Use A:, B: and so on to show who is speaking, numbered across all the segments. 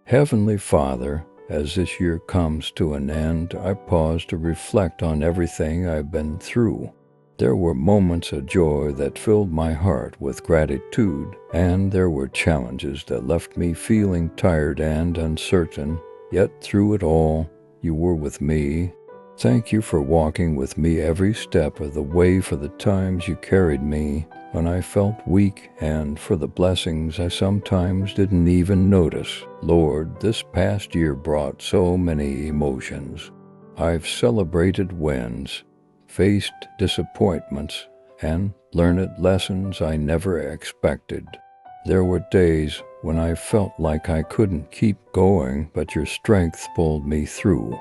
A: Heavenly Father, as this year comes to an end, I pause to reflect on everything I've been through. There were moments of joy that filled my heart with gratitude, and there were challenges that left me feeling tired and uncertain. Yet through it all, you were with me. Thank you for walking with me every step of the way, for the times you carried me when I felt weak, and for the blessings I sometimes didn't even notice. Lord, this past year brought so many emotions. I've celebrated wins, faced disappointments, and learned lessons I never expected. There were days when I felt like I couldn't keep going, but your strength pulled me through.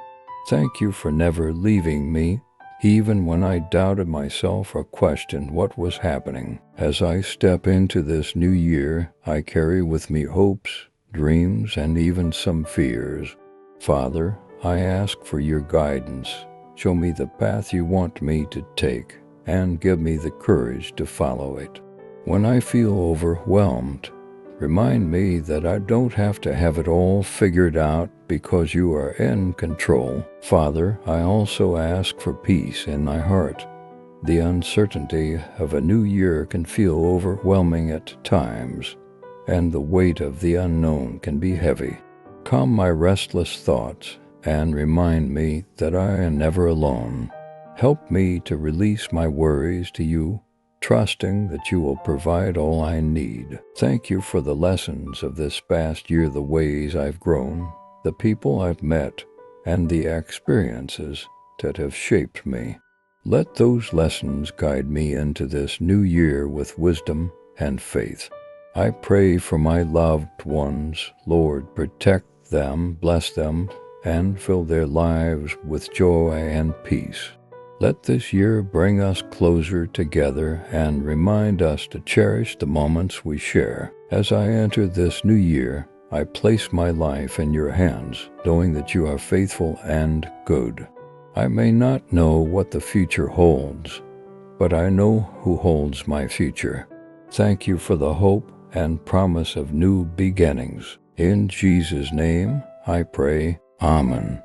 A: Thank you for never leaving me, even when I doubted myself or questioned what was happening. As I step into this new year, I carry with me hopes, dreams, and even some fears. Father, I ask for your guidance. Show me the path you want me to take, and give me the courage to follow it. When I feel overwhelmed, remind me that I don't have to have it all figured out, because you are in control. Father, I also ask for peace in my heart. The uncertainty of a new year can feel overwhelming at times, and the weight of the unknown can be heavy. Calm my restless thoughts and remind me that I am never alone. Help me to release my worries to you, trusting that you will provide all I need. Thank you for the lessons of this past year, the ways I've grown, the people I've met, and the experiences that have shaped me. Let those lessons guide me into this new year with wisdom and faith. I pray for my loved ones. Lord, protect them, bless them, and fill their lives with joy and peace. Let this year bring us closer together and remind us to cherish the moments we share. As I enter this new year, I place my life in your hands, knowing that you are faithful and good. I may not know what the future holds, but I know who holds my future. Thank you for the hope and promise of new beginnings. In Jesus' name I pray. Amen.